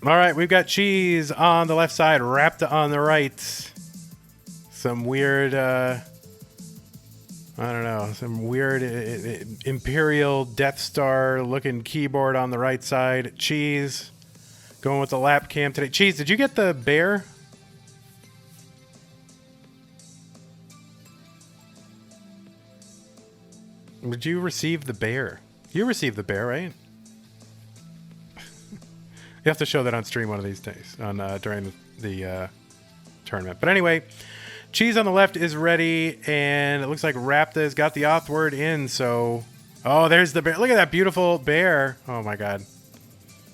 All right, we've got Cheez on the left side, Rapta on the right. Some weird, I don't know, some weird Imperial Death Star looking keyboard on the right side. Cheez going with the lap cam today. Cheez, did you get the bear? Did you receive the bear? You received the bear, right? You have to show that on stream one of these days on during the tournament. But anyway, Cheez on the left is ready, and it looks like Rapta has got the auth word in. So, oh, there's the bear. Look at that beautiful bear. Oh my God!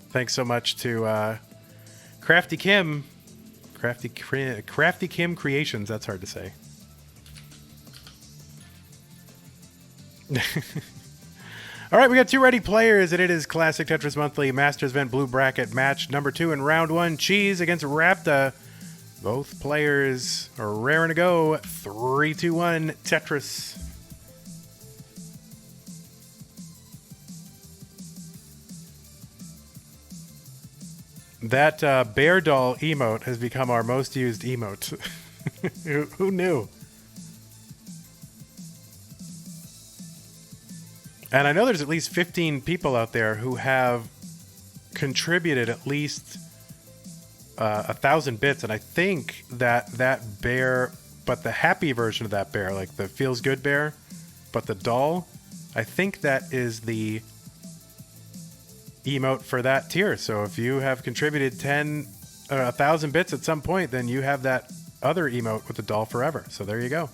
Thanks so much to Crafty Kim, Crafty Kim Creations. That's hard to say. All right, we got two ready players, and it is Classic Tetris Monthly Masters Event Blue Bracket match number 2 in round 1. Cheez against Rapta. Both players are raring to go. 3, 2, 1, Tetris. That bear doll emote has become our most used emote. Who knew? And I know there's at least 15 people out there who have contributed at least 1,000 bits. And I think that bear, but the happy version of that bear, like the feels good bear, but the doll, I think that is the emote for that tier. So if you have contributed 1,000 bits at some point, then you have that other emote with the doll forever. So there you go.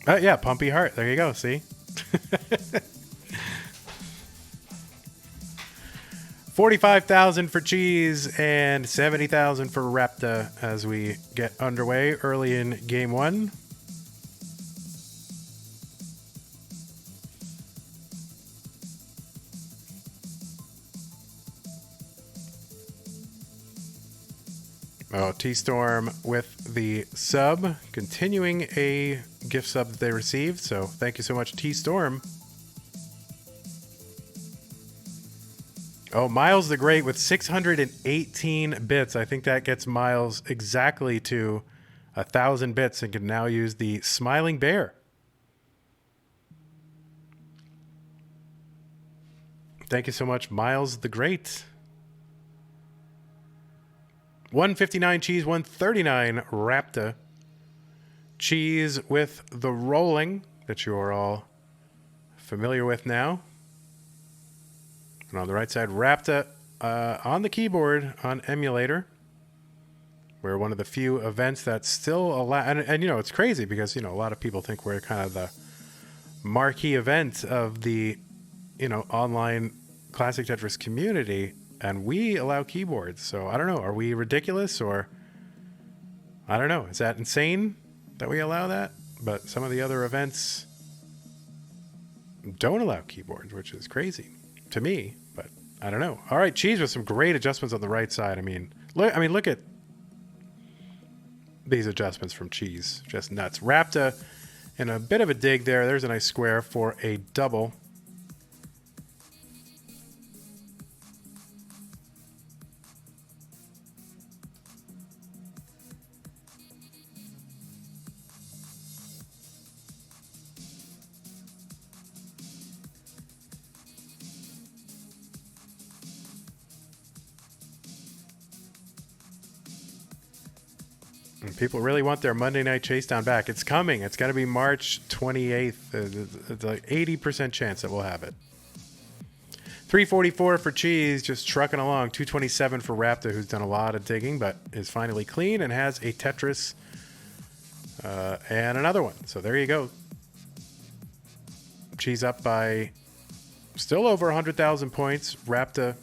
Yeah, Pumpy Heart. There you go. See? 45,000 for Cheez and 70,000 for Rapta as we get underway early in game 1. Oh, T-Storm with the sub, continuing a gift sub that they received. So thank you so much, T-Storm. Oh, Miles the Great with 618 bits. I think that gets Miles exactly to 1,000 bits and can now use the Smiling Bear. Thank you so much, Miles the Great. 159 Cheez, 139 Rapta. Cheez with the rolling that you are all familiar with now. And on the right side, Rapta on the keyboard on emulator. We're one of the few events that still allow, and you know, it's crazy because, you know, a lot of people think we're kind of the marquee event of the, you know, online Classic Tetris community. And we allow keyboards. So I don't know. Are we ridiculous or I don't know. Is that insane that we allow that? But some of the other events don't allow keyboards, which is crazy to me. But I don't know. All right, Cheez with some great adjustments on the right side. I mean, look at these adjustments from Cheez. Just nuts. Rapta in a bit of a dig there. There's a nice square for a double. People really want their Monday Night Chasedown back. It's coming. It's going to be March 28th. It's like 80% chance that we'll have it. 344 for Cheez, just trucking along. 227 for Raptor, who's done a lot of digging, but is finally clean and has a Tetris and another one. So there you go. Cheez up by still over 100,000 points. Raptor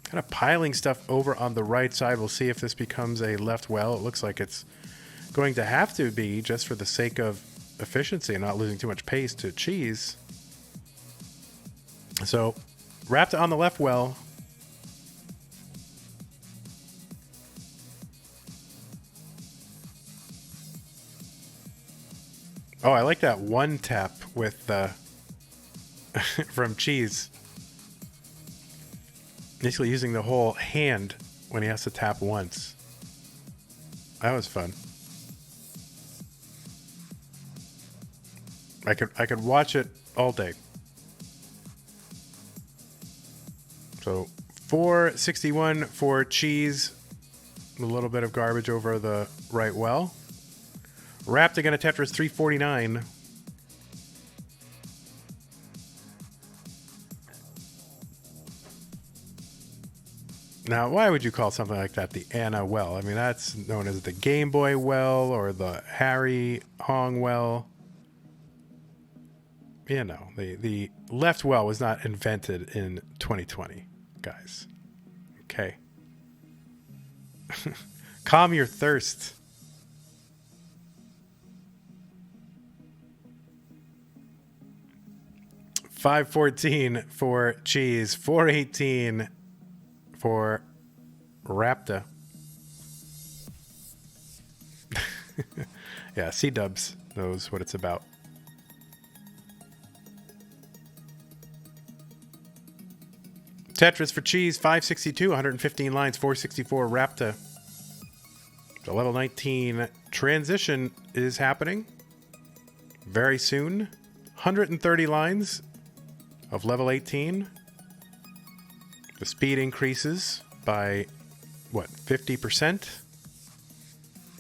kind of piling stuff over on the right side. We'll see if this becomes a left well. It looks like it's going to have to be just for the sake of efficiency and not losing too much pace to Cheez. So Rapta on the left well. Oh, I like that one tap with from Cheez. Basically using the whole hand when he has to tap once. That was fun. I could watch it all day. So 461 for Cheez. A little bit of garbage over the right well. Rapta gonna Tetris 349. Now, why would you call something like that the Anna well? I mean, that's known as the Game Boy well or the Harry Hong well. You know, the left well was not invented in 2020, guys. Okay. Calm your thirst. $5.14 for Cheez. $4.18 for Rapta. Yeah, C-Dubs knows what it's about. Tetris for Cheez, 562, 115 lines, 464 Rapta. The level 19 transition is happening very soon. 130 lines of level 18. The speed increases by, what, 50%?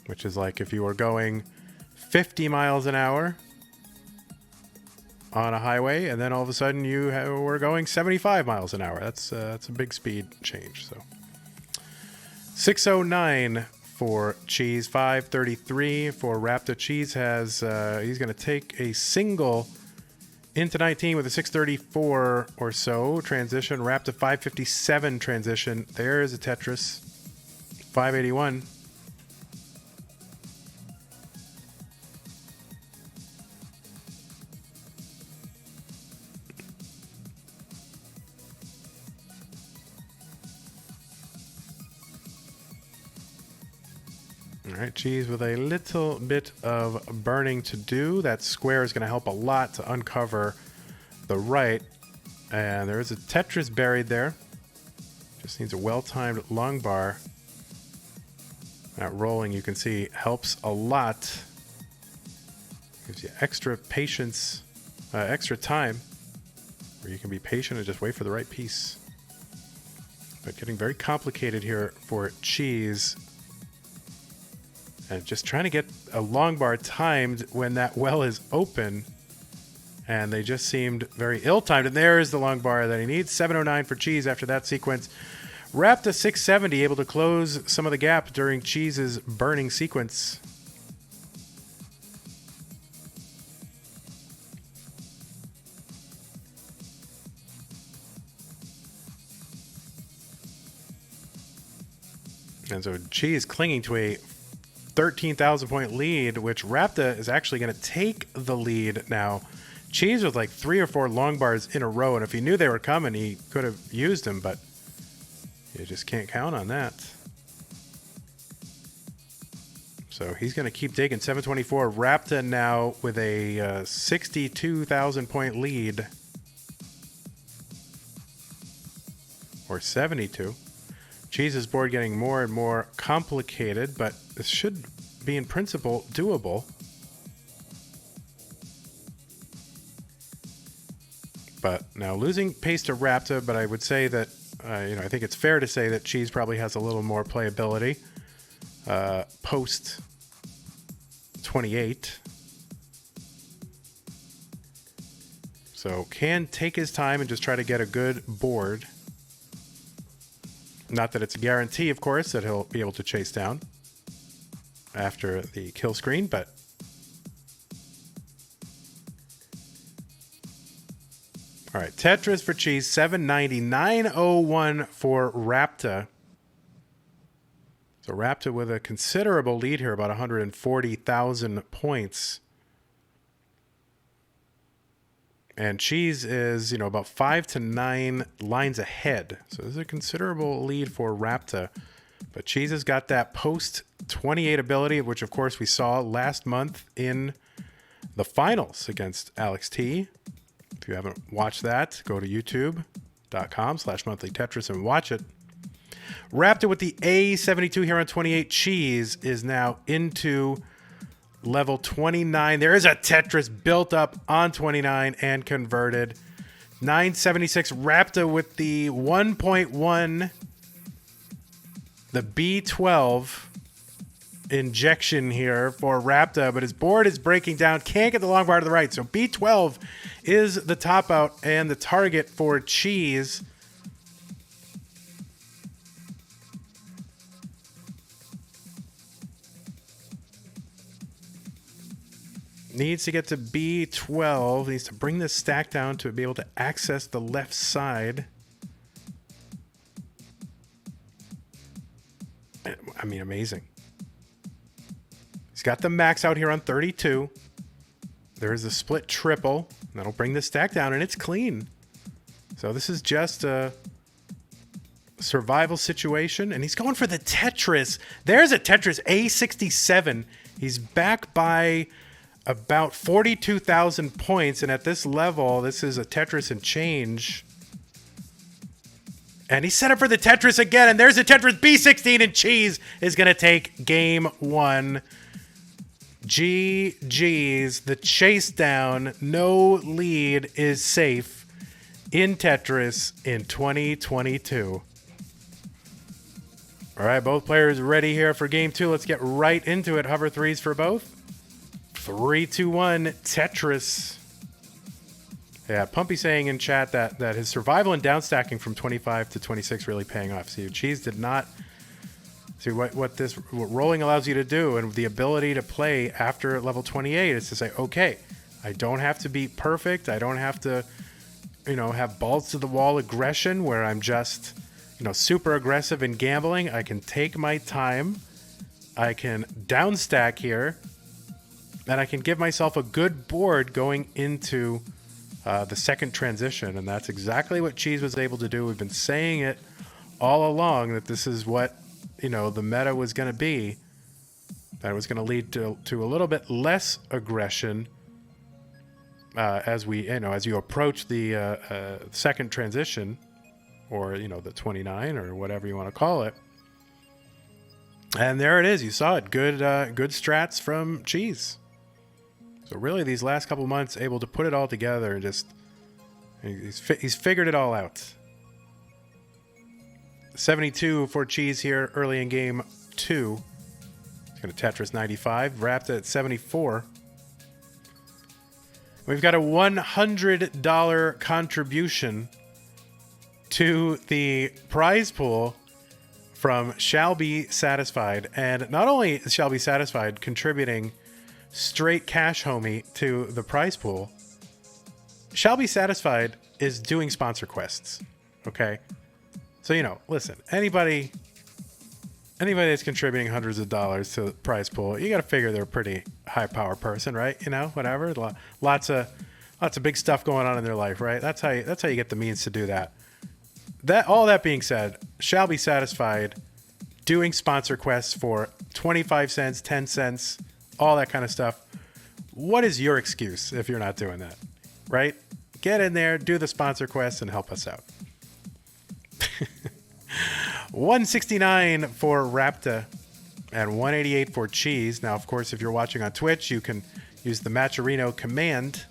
Which is like if you were going 50 miles an hour on a highway, and then all of a sudden you were going 75 miles an hour. That's a big speed change. So 609 for Cheez, 533 for Raptor. Cheez has he's going to take a single into 19 with a 634 or so transition. Raptor 557 transition. There's a Tetris 581. All right, Cheez with a little bit of burning to do. That square is going to help a lot to uncover the right. And there is a Tetris buried there. Just needs a well-timed long bar. That rolling, you can see, helps a lot. Gives you extra patience, extra time, where you can be patient and just wait for the right piece. But getting very complicated here for Cheez. And just trying to get a long bar timed when that well is open. And they just seemed very ill-timed. And there is the long bar that he needs. 709 for Cheez after that sequence. Rapta 670, able to close some of the gap during Cheez's burning sequence. And so Cheez clinging to a 13,000 point lead, which Rapta is actually going to take the lead now. Cheez with like 3 or 4 long bars in a row, and if he knew they were coming, he could have used them, but you just can't count on that. So he's going to keep digging. 724. Rapta now with a 62,000 point lead. Or 72. Cheez's board getting more and more complicated, but this should be in principle doable. But now losing pace to Rapta, but I would say that, I think it's fair to say that Cheez probably has a little more playability post 28. So can take his time and just try to get a good board. Not that it's a guarantee, of course, that he'll be able to chase down after the kill screen, but all right, Tetris for Cheez, 790, 901 for Rapta. So Rapta with a considerable lead here, about 140,000 points. And Cheez is, about 5 to 9 lines ahead. So there's a considerable lead for Rapta. But Cheez has got that post 28 ability, which of course we saw last month in the finals against Alex T. If you haven't watched that, go to YouTube, youtube.com/monthly Tetris and watch it. Raptor with the A72 here on 28. Cheese is now into level 29. There is a Tetris built up on 29 and converted. 976 Rapta with the 1.1, the B12 injection here for Rapta, but his board is breaking down. Can't get the long bar to the right. So B12 is the top out and the target for Cheese. Needs to get to B12. Needs to bring this stack down to be able to access the left side. I mean, amazing. He's got the max out here on 32. There's a split triple. That'll bring the stack down, and it's clean. So this is just a survival situation, and he's going for the Tetris. There's a Tetris A67. He's back by about 42,000 points, and at this level, this is a Tetris and change. And he's set up for the Tetris again, and there's a Tetris B16, and Cheese is going to take game one. GG's, the Chasedown, no lead is safe in Tetris in 2022. All right, both players ready here for game two. Let's get right into it. Hover threes for both. 3, 2, 1, Tetris. Yeah, Pumpy saying in chat that his survival and downstacking from 25 to 26 really paying off. See, Cheese did not see what rolling allows you to do, and the ability to play after level 28 is to say, okay, I don't have to be perfect. I don't have to, have balls to the wall aggression where I'm just, super aggressive in gambling. I can take my time. I can downstack here. And I can give myself a good board going into the second transition. And that's exactly what Cheese was able to do. We've been saying it all along that this is what, the meta was going to be. That it was going to lead to a little bit less aggression as you approach the second transition, or, the 29 or whatever you want to call it. And there it is. You saw it. Good strats from Cheese. So really, these last couple months, able to put it all together and just he's figured it all out. 72 for Cheese here early in game two. He's going to Tetris 95, Rapta at 74. We've got a $100 contribution to the prize pool from Shall Be Satisfied, and not only Shall Be Satisfied contributing straight cash homie to the prize pool, Shall Be Satisfied is doing sponsor quests. Okay, so listen, anybody that's contributing hundreds of dollars to the prize pool, you got to figure they're a pretty high power person, right? Whatever, lots of big stuff going on in their life, right? That's how you get the means to do that. All that being said, Shall Be Satisfied doing sponsor quests for 25 cents, 10 cents, all that kind of stuff. What is your excuse if you're not doing that, right? Get in there, do the sponsor quest, and help us out. 169 for Rapta and 188 for Cheese. Now, of course, if you're watching on Twitch, you can use the Matcherino command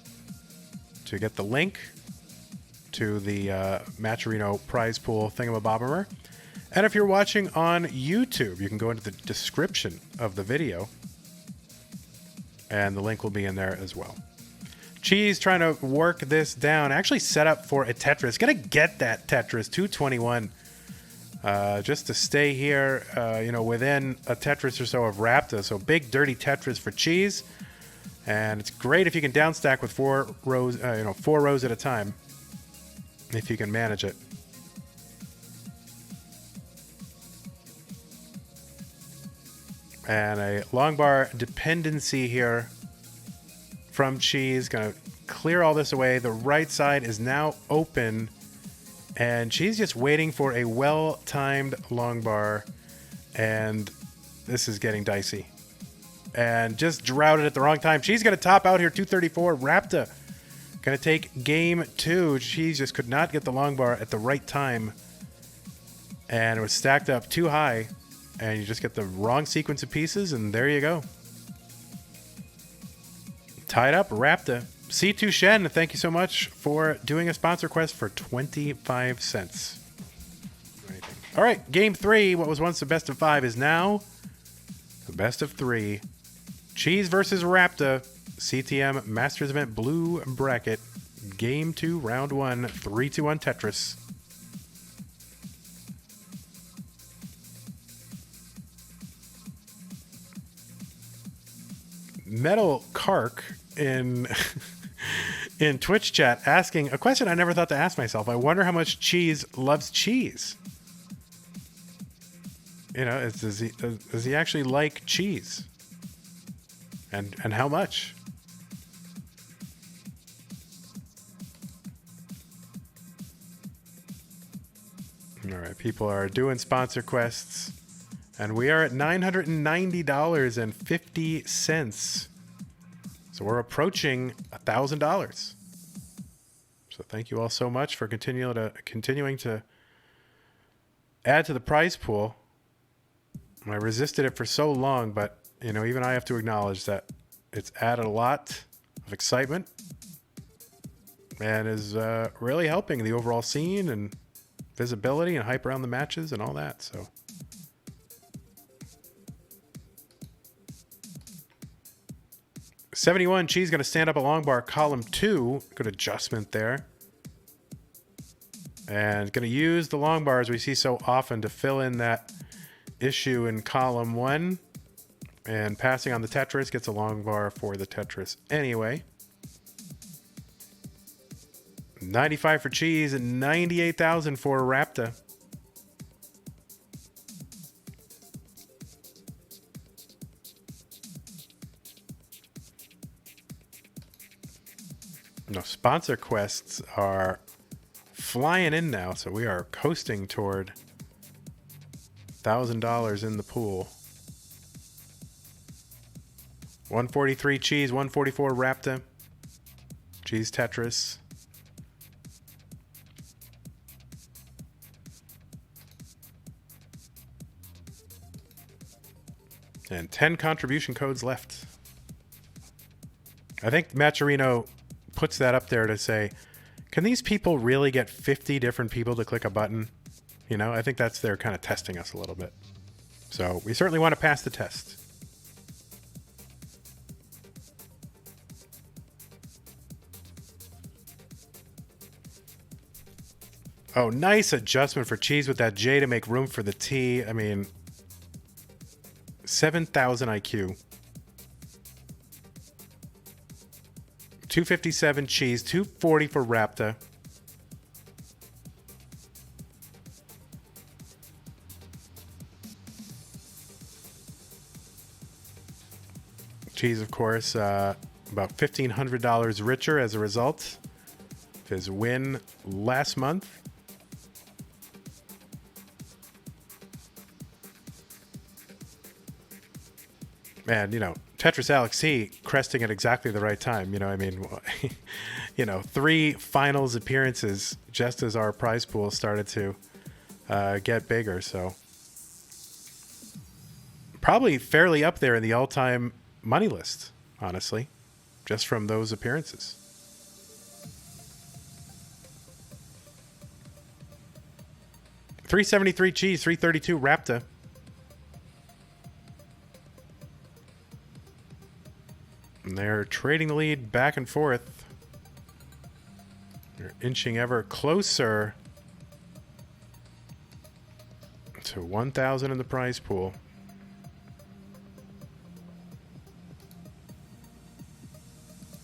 to get the link to the Matcherino prize pool thingamabobber. And if you're watching on YouTube, you can go into the description of the video, and the link will be in there as well. Cheese trying to work this down. Actually set up for a Tetris. Gonna get that Tetris, 221. Just to stay here, within a Tetris or so of Rapta. So big, dirty Tetris for Cheese. And it's great if you can downstack with 4 rows, 4 rows at a time, if you can manage it. And a long bar dependency here from Cheese. Going to clear all this away. The right side is now open. And Cheese just waiting for a well-timed long bar. And this is getting dicey. And just droughted at the wrong time. Cheese going to top out here, 234. Rapta Gonna take game 2. Cheese just could not get the long bar at the right time. And it was stacked up too high. And you just get the wrong sequence of pieces, and there you go. Tied up, Rapta. C2 Shen, thank you so much for doing a sponsor quest for 25 cents. All right, game 3. What was once the best of 5 is now the best of 3. Cheese versus Rapta. CTM Masters Event Blue Bracket. Game 2, round 1. 3-2-1 Tetris. Metal Kark in in Twitch chat asking a question I never thought to ask myself. I wonder how much Cheese loves cheese. You know, does he actually like cheese? And how much? All right, people are doing sponsor quests. And we are at $990.50. So we're approaching $1,000. So thank you all so much for continuing to add to the prize pool. I resisted it for so long, but you know, even I have to acknowledge that it's added a lot of excitement and is really helping the overall scene and visibility and hype around the matches and all that. So. $71, Cheese going to stand up a long bar, column 2. Good adjustment there. And going to use the long bars we see so often to fill in that issue in column 1. And passing on the Tetris gets a long bar for the Tetris anyway. 95 for Cheese and 98,000 for Rapta. No, sponsor quests are flying in now, so we are coasting toward $1,000 in the pool. 143 Cheese, 144 Rapta. Cheese Tetris. And 10 contribution codes left. I think Matcherino puts that up there to say, can these people really get 50 different people to click a button? You know, I think that's they're kind of testing us a little bit. So we certainly want to pass the test. Oh, nice adjustment for Cheese with that J to make room for the T. I mean, 7,000 IQ. 257 Cheese, 240 for Rapta. Cheese, of course, about $1,500 richer as a result of his win last month. Man, you know, Tetris Alex C cresting at exactly the right time. You know, I mean, you know, 3 finals appearances just as our prize pool started to get bigger. So probably fairly up there in the all-time money list, honestly, just from those appearances. $373 Cheese, $332 Rapta. And they're trading the lead back and forth. They're inching ever closer to 1,000 in the prize pool.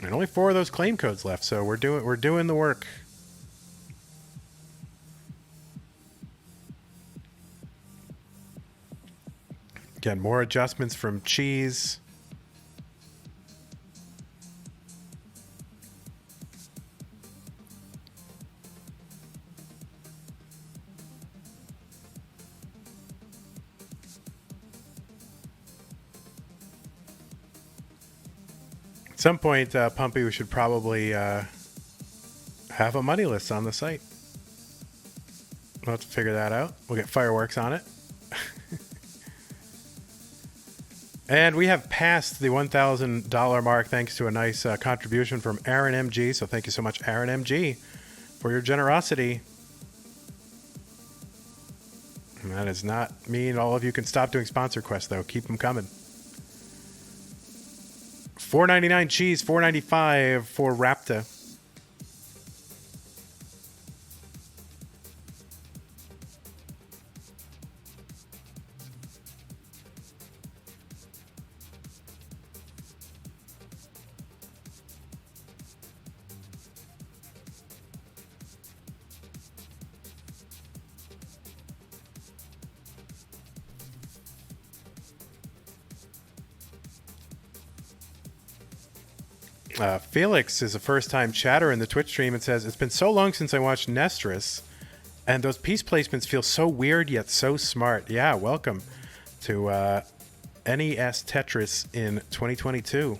And only 4 of those claim codes left, so we're doing the work. Again, more adjustments from Cheese. At some point, Pumpy, we should probably have a money list on the site. We'll have to figure that out. We'll get fireworks on it. And we have passed the $1,000 mark thanks to a nice contribution from Aaron MG. So thank you so much, Aaron MG, for your generosity. And that does not mean all of you can stop doing sponsor quests, though. Keep them coming. $4.99 cheese, $4.95 for Rapta. Felix is a first-time chatter in the Twitch stream and says, it's been so long since I watched Tetris, and those piece placements feel so weird yet so smart. Yeah, welcome to NES Tetris in 2022.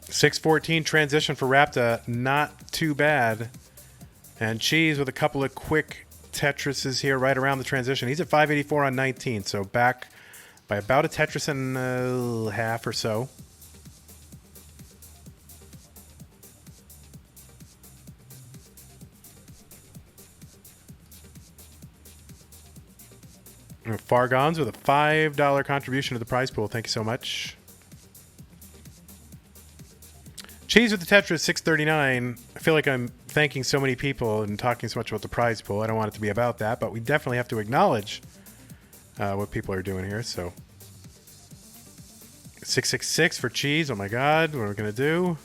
$6.14 transition for Rapta, not too bad. And Cheez with a couple of quick Tetrises here right around the transition. He's at 584 on 19, so back by about a Tetris and a half or so. Fargons with a $5 contribution to the prize pool. Thank you so much. Cheez with the Tetris, $6.39. I feel like I'm thanking so many people and talking so much about the prize pool. I don't want it to be about that, but we definitely have to acknowledge what people are doing here. So, 666 for Cheez. Oh my God, what are we gonna do?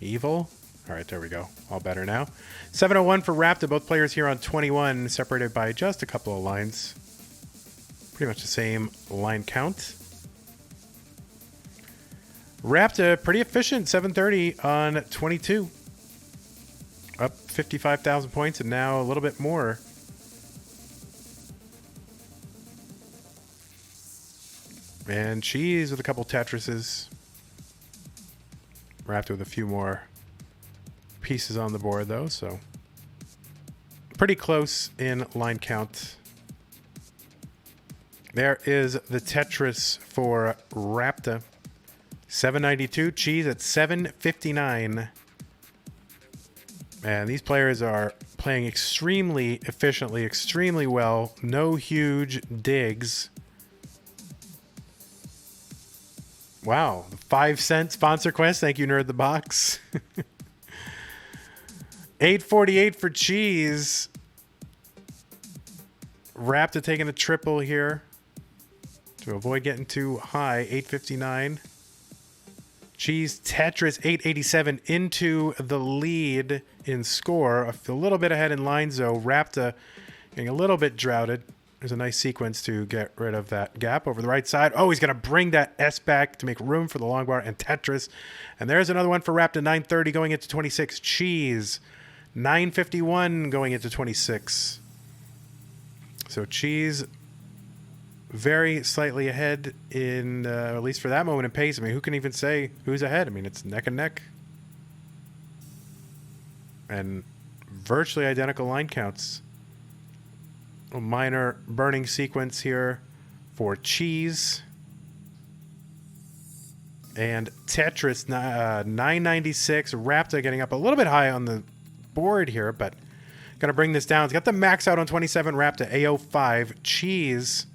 Evil. All right, there we go. All better now. 701 for Rapta. Both players here on 21, separated by just a couple of lines. Pretty much the same line count. Rapta, pretty efficient, 730 on 22. Up 55,000 points and now a little bit more. And Cheez with a couple Tetrises. Rapta with a few more pieces on the board, though, so pretty close in line count. There is the Tetris for Rapta. 792, Cheez at 759. And these players are playing extremely efficiently, extremely well. No huge digs. Wow, 5-cent sponsor quest. Thank you, Nerd the Box. 848 for Cheez. Rapta taking a triple here to avoid getting too high. 859. Cheez Tetris 887 into the lead in score. A little bit ahead in lines, though. Rapta getting a little bit droughted. There's a nice sequence to get rid of that gap over the right side. Oh, he's going to bring that S back to make room for the long bar and Tetris. And there's another one for Rapta, 930 going into 26. Cheez, 951 going into 26. So Cheez very slightly ahead in, at least for that moment in pace. I mean, who can even say who's ahead? I mean, it's neck and neck. And virtually identical line counts. A minor burning sequence here for Cheez. And Tetris, 996. Rapta getting up a little bit high on the board here, but going to bring this down. He's got the max out on 27. Rapta, A05. Cheez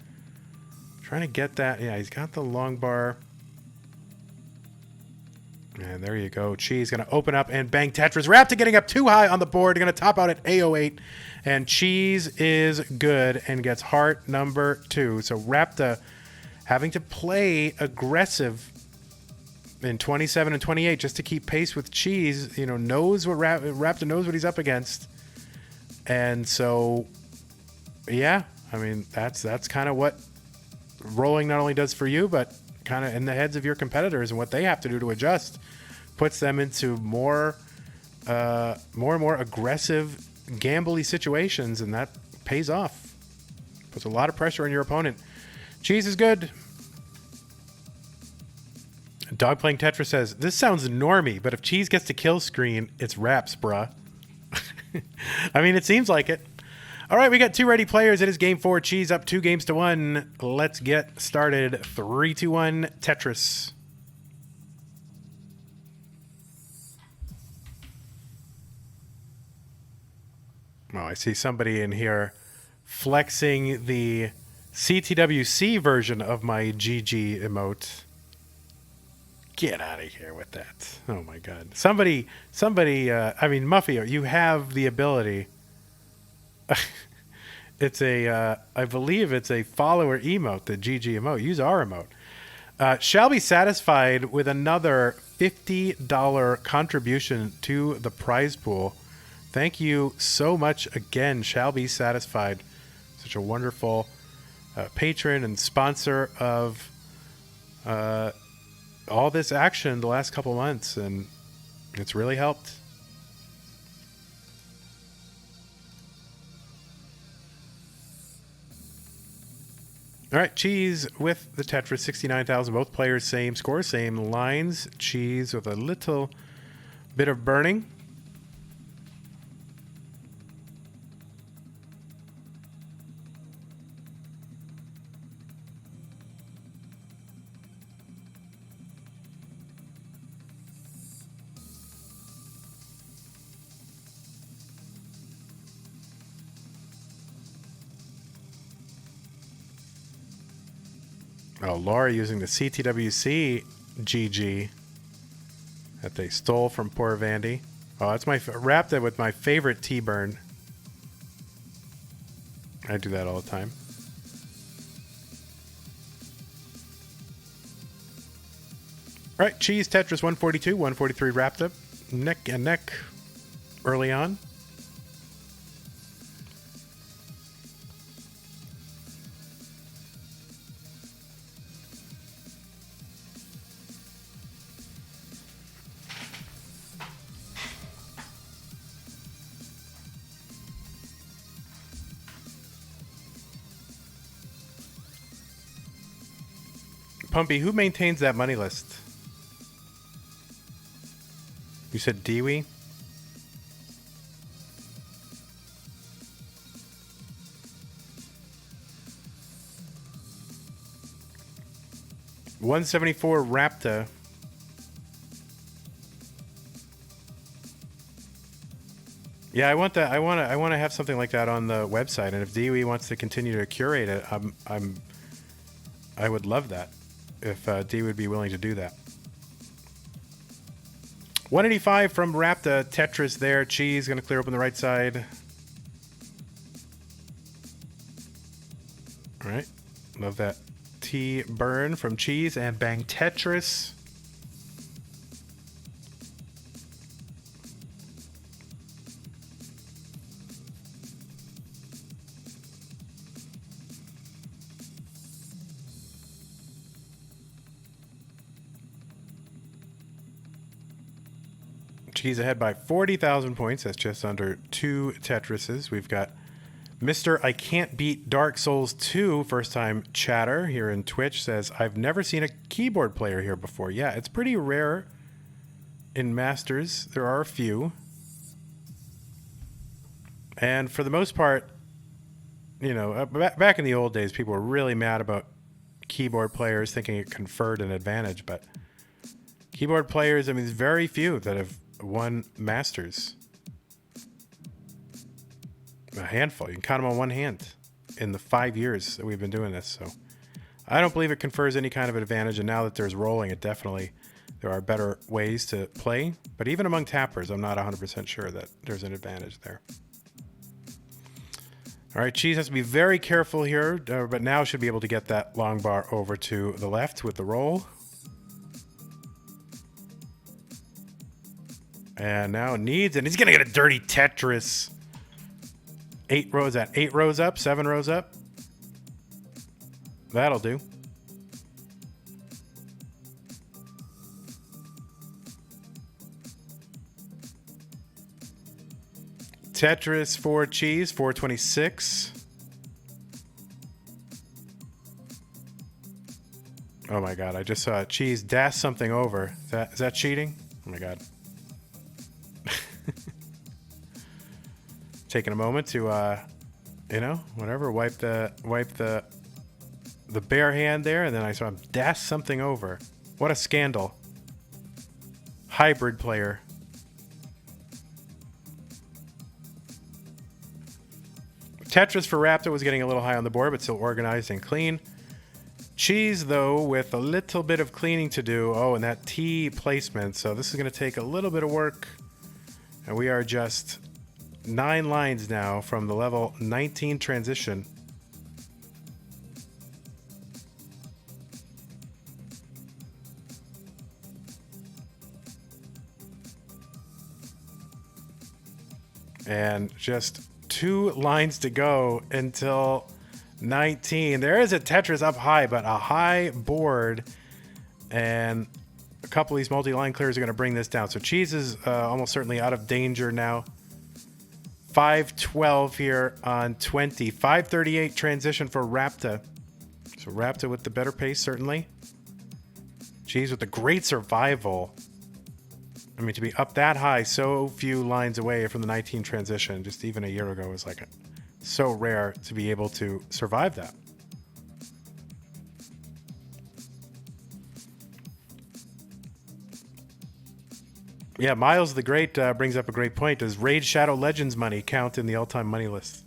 trying to get that. Yeah, he's got the long bar. And there you go. Cheez going to open up and bang Tetris. Rapta getting up too high on the board. Going to top out at A08. And Cheez is good and gets heart number 2. So Rapta having to play aggressive in 27 and 28 just to keep pace with Cheez. You know, knows what Rapta knows what he's up against. And so, yeah, I mean, that's kind of what rolling not only does for you, but kind of in the heads of your competitors and what they have to do to adjust. Puts them into more and more aggressive, gambly situations, and that pays off. Puts a lot of pressure on your opponent. Cheez is good. Dog Playing Tetris says, this sounds normie, but if Cheese gets to kill screen, it's raps, bruh. I mean, it seems like it. All right, we got 2 ready players. It is game 4. Cheese up 2 games to 1. Let's get started. 3, 2, 1, Tetris. Oh, I see somebody in here flexing the CTWC version of my GG emote. Get out of here with that. Oh my God. Somebody, I mean, Muffy, you have the ability. It's a, I believe it's a follower emote, the GG emote. Use our emote. Shall be satisfied with another $50 contribution to the prize pool. Thank you so much again. Shall be satisfied. Such a wonderful patron and sponsor of all this action the last couple months, and it's really helped. All right, Cheese with the Tetris, 69,000. Both players same score, same lines. Cheese with a little bit of burning. Oh, Laura using the CTWC GG that they stole from poor Vandy. Oh, that's my Rapta with my favorite T-burn. I do that all the time. All right, Cheese Tetris 142, 143 Rapta, neck and neck early on. Pumpy, who maintains that money list? You said Dewey? $174 Rapta. Yeah, I want that. I want to have something like that on the website. And if Dewey wants to continue to curate it, I would love that. If D would be willing to do that. 185 from Rapta. Tetris there. Cheese going to clear open the right side. All right. Love that T burn from Cheese and bang Tetris. Cheese ahead by 40,000 points. That's just under 2 Tetrises. We've got Mr. I Can't Beat Dark Souls 2, first time chatter here in Twitch, says, I've never seen a keyboard player here before. Yeah, it's pretty rare in Masters. There are a few. And for the most part, you know, back in the old days, people were really mad about keyboard players thinking it conferred an advantage. But keyboard players, I mean, there's very few that have won Masters. A handful. You can count them on one hand in the 5 years that we've been doing this. So I don't believe it confers any kind of advantage. And now that there's rolling, it definitely, there are better ways to play. But even among tappers, I'm not 100% sure that there's an advantage there. All right, Cheese has to be very careful here, but now should be able to get that long bar over to the left with the roll. And now needs, and he's going to get a dirty Tetris. 8 rows at 8 rows up, 7 rows up. That'll do. Tetris for Cheese, 426. Oh my god, I just saw Cheez dash something over. Is that cheating? Oh my god. Taking a moment to you know, whatever, wipe the bare hand there, and then I saw him dash something over. What a scandal. Hybrid player. Tetris for Raptor was getting a little high on the board, but still organized and clean. Cheez, though, with a little bit of cleaning to do. Oh, and that T placement. So this is going to take a little bit of work. And we are just 9 lines now from the level 19 transition. And just 2 lines to go until 19. There is a Tetris up high, but a high board. And a couple of these multi-line clears are going to bring this down. So Cheez is almost certainly out of danger now. 5-12 here on 20. 5-38 transition for Rapta. So Rapta with the better pace, certainly. Cheez with the great survival. I mean, to be up that high, so few lines away from the 19 transition, just even a year ago, was like so rare to be able to survive that. Yeah, Miles the Great brings up a great point. Does Raid Shadow Legends money count in the all-time money list?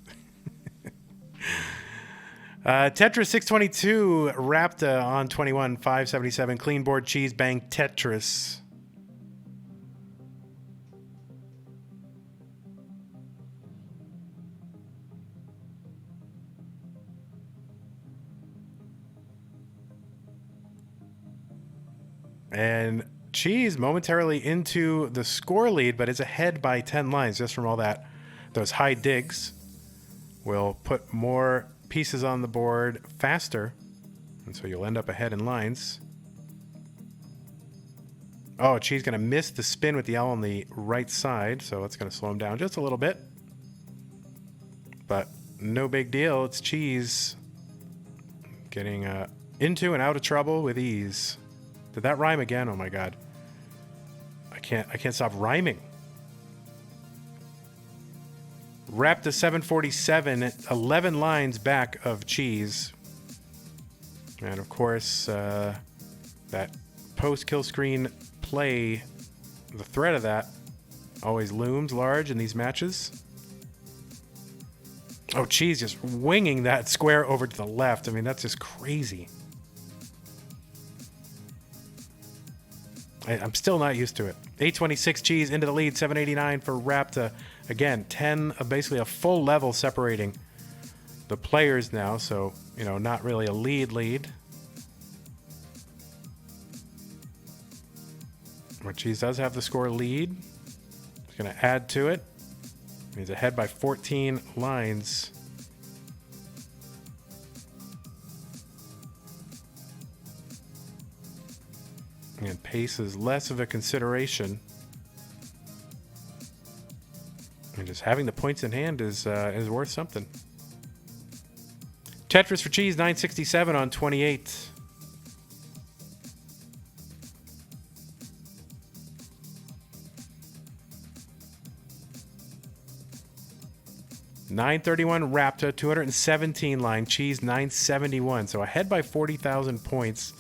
Tetris 622, Rapta on 21, 577, clean board, Cheez, bang, Tetris. And Cheez momentarily into the score lead, but is ahead by 10 lines just from all that. Those high digs will put more pieces on the board faster, and so you'll end up ahead in lines. Oh, Cheez going to miss the spin with the L on the right side, so it's going to slow him down just a little bit. But no big deal. It's Cheez getting into and out of trouble with ease. Did that rhyme again? Oh my god. I can't stop rhyming. Rapta 747, 11 lines back of Cheez. And of course, that post-kill screen play, the threat of that always looms large in these matches. Oh, Cheez just winging that square over to the left. I mean, that's just crazy. I'm still not used to it. 826 Cheez into the lead, 789 for Rapta. Again, 10, basically a full level separating the players now, so, you know, not really a lead. But Cheez does have the score lead. He's going to add to it. He's ahead by 14 lines. And pace is less of a consideration. And just having the points in hand is worth something. Tetris for Cheez, 967 on 28. $931 Rapta, 217 line. Cheez, 971. So ahead by 40,000 points.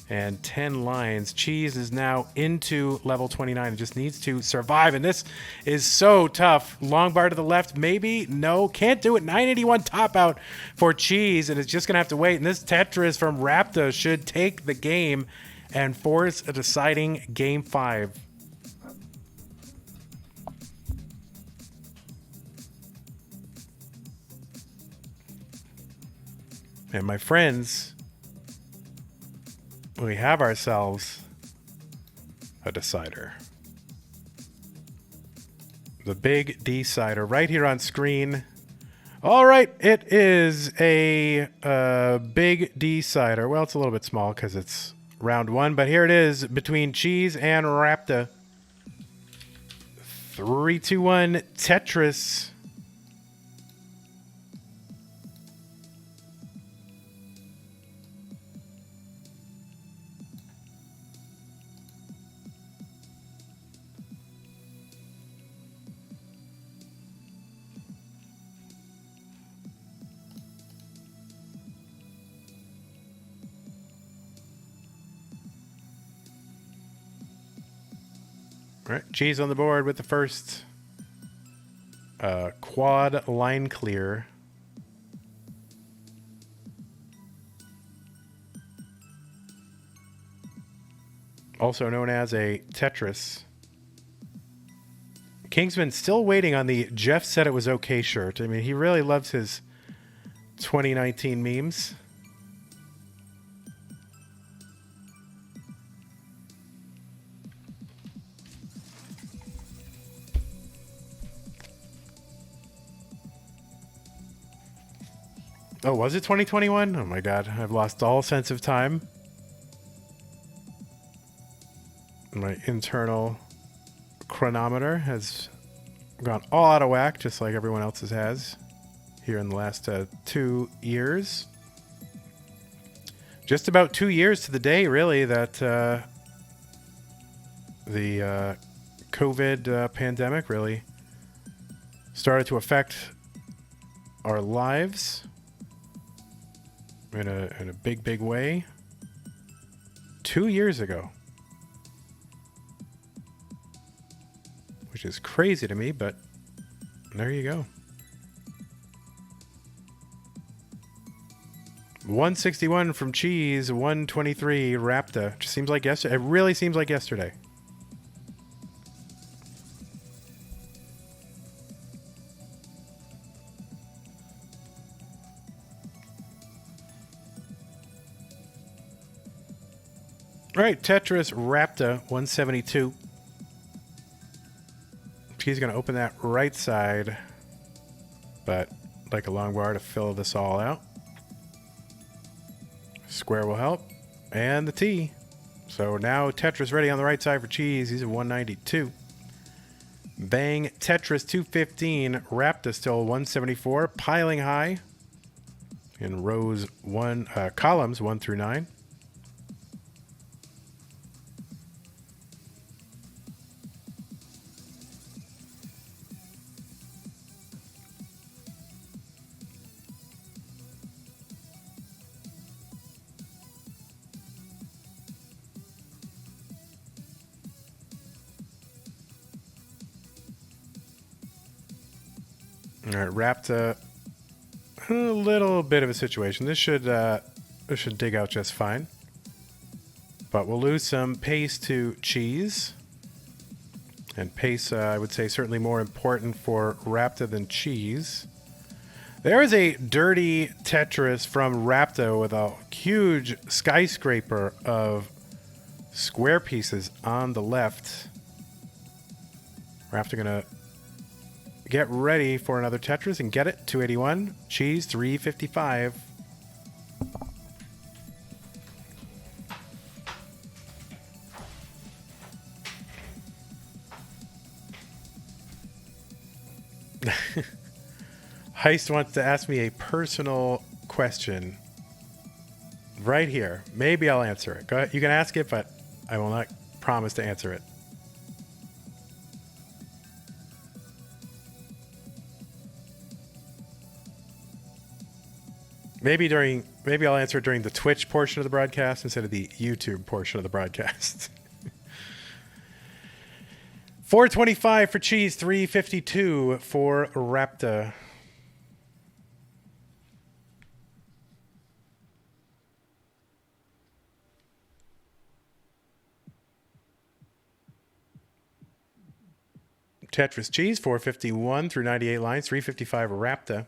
And 10 lines. Cheez is now into level 29 and just needs to survive. And this is so tough. Long bar to the left, maybe? No, can't do it. 981 top out for Cheez, and it's just going to have to wait. And this Tetris from Rapta should take the game and force a deciding game 5. And my friends, we have ourselves a decider. The big decider right here on screen. All right, it is a big decider. Well, it's a little bit small because it's round 1, but here it is between Cheez and Rapta. 3-2-1 Tetris. All right, Cheez on the board with the first quad line clear. Also known as a Tetris. Kingsman still waiting on the Jeff said it was okay shirt. I mean, he really loves his 2019 memes. Oh, was it 2021? Oh my God, I've lost all sense of time. My internal chronometer has gone all out of whack, just like everyone else's has here in the last 2 years. Just about 2 years to the day, really, that the COVID pandemic really started to affect our lives in a big, big way. 2 years ago. Which is crazy to me, but there you go. 161 from Cheez, 123 Rapta. Just seems like yesterday. It really seems like yesterday. All right, Tetris Rapta, 172. He's going to open that right side, but like a long bar to fill this all out. Square will help, and the T. So now Tetris ready on the right side for Cheez. He's at 192. Bang Tetris 215. Rapta still 174, piling high in rows columns 1 through 9. All right, Rapta, a little bit of a situation. This should dig out just fine. But we'll lose some pace to Cheez. And pace, I would say, certainly more important for Rapta than Cheez. There is a dirty Tetris from Rapta with a huge skyscraper of square pieces on the left. Rapta gonna get ready for another Tetris and get it. 281. Cheez 355. Heist wants to ask me a personal question right here. Maybe I'll answer it. Go ahead. You can ask it, but I will not promise to answer it. Maybe I'll answer it during the Twitch portion of the broadcast instead of the YouTube portion of the broadcast. 425 for Cheez, 352 for Rapta. Tetris Cheez, 451 through 98 lines, 355 Rapta.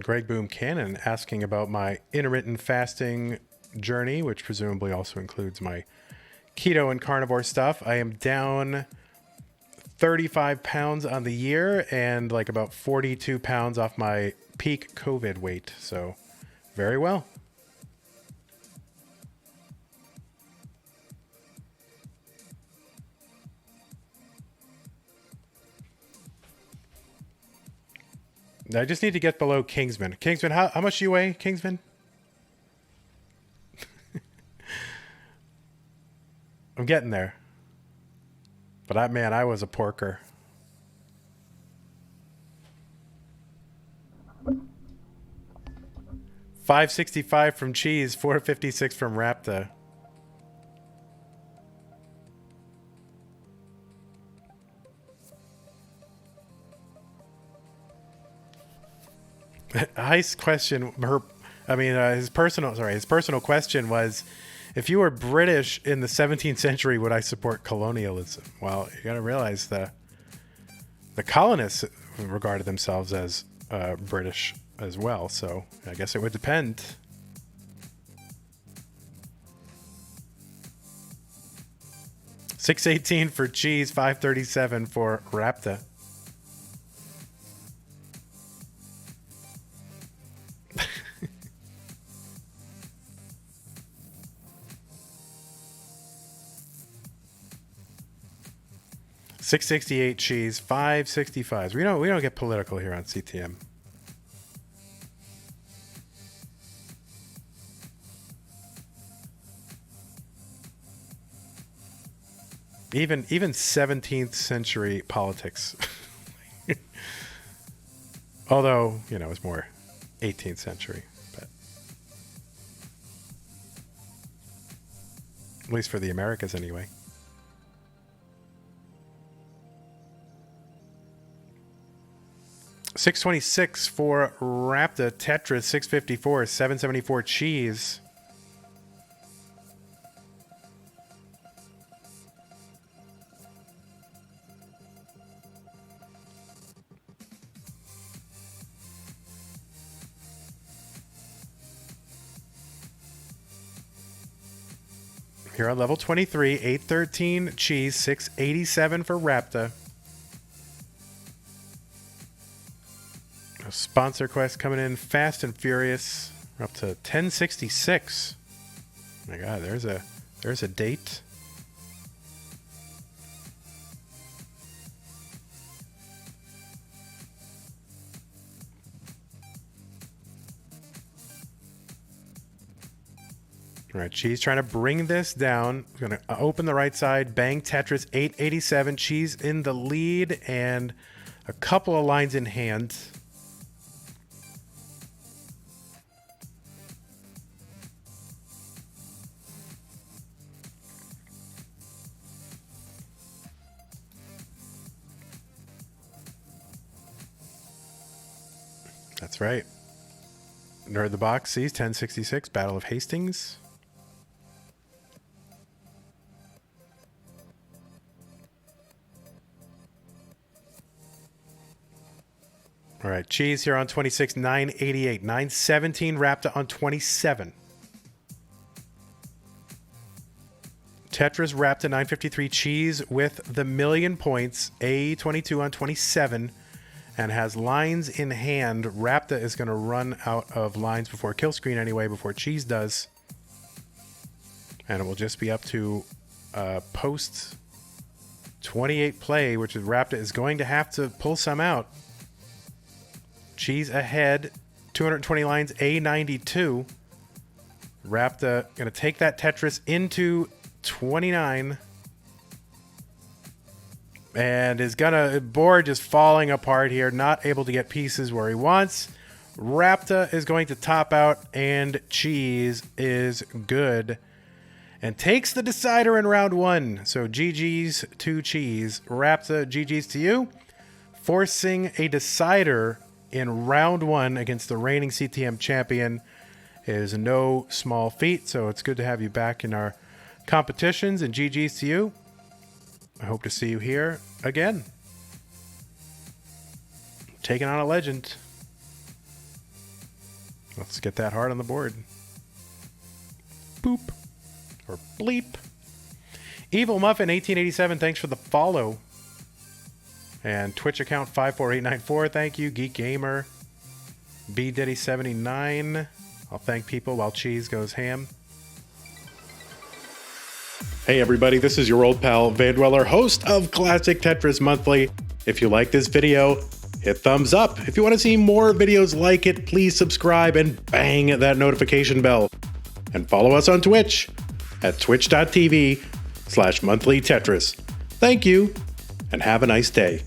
Greg Boom Cannon asking about my intermittent fasting journey, which presumably also includes my keto and carnivore stuff. I am down 35 pounds on the year and like about 42 pounds off my peak COVID weight. So very well. I just need to get below Kingsman. Kingsman, how much do you weigh, Kingsman? I'm getting there. But I was a porker. 565 from Cheez, 456 from Rapta. Heist's question, his personal question was, if you were British in the 17th century, would I support colonialism? Well, you got to realize the colonists regarded themselves as British as well, so I guess it would depend. $6.18 for Cheez, $5.37 for Rapta. $6.68 Cheez, $5.65. We don't get political here on CTM. Even 17th century politics. Although, it's more 18th century, but at least for the Americas anyway. $6.26 for Rapta. Tetris, $6.54, $7.74 Cheez. Here on level 23, $8.13 Cheez, $6.87 for Rapta. A sponsor quest coming in fast and furious. We're up to 1066. Oh my God, there's a date. All right, Cheez trying to bring this down. Going to open the right side, bang Tetris, 887. Cheez in the lead and a couple of lines in hand. That's right. Nerd the Box sees 1066, Battle of Hastings. All right, Cheez here on 26, 988. 917 Rapta on 27. Tetris Rapta 953. Cheez with the million points. A22 on 27. And has lines in hand. Rapta is going to run out of lines before kill screen anyway, before Cheez does. And it will just be up to post 28 play, which is Rapta is going to have to pull some out. Cheez ahead, 220 lines, A92. Rapta going to take that Tetris into 29. And is gonna, board just falling apart here, not able to get pieces where he wants. Rapta is going to top out, and Cheez is good. And takes the decider in round one. So GG's to Cheez. Rapta, GG's to you. Forcing a decider in round one against the reigning CTM champion is no small feat. So it's good to have you back in our competitions, and GG's to you. I hope to see you here again. Taking on a legend. Let's get that hard on the board. Boop. Or bleep. Evil Muffin 1887, thanks for the follow. And Twitch account 54894, thank you. Geek Gamer. B Diddy 79. I'll thank people while Cheez goes ham. Hey everybody, this is your old pal Vandweller, host of Classic Tetris Monthly. If you like this video, hit thumbs up. If you want to see more videos like it, please subscribe and bang that notification bell. And follow us on Twitch at twitch.tv/monthlytetris. Thank you, and have a nice day.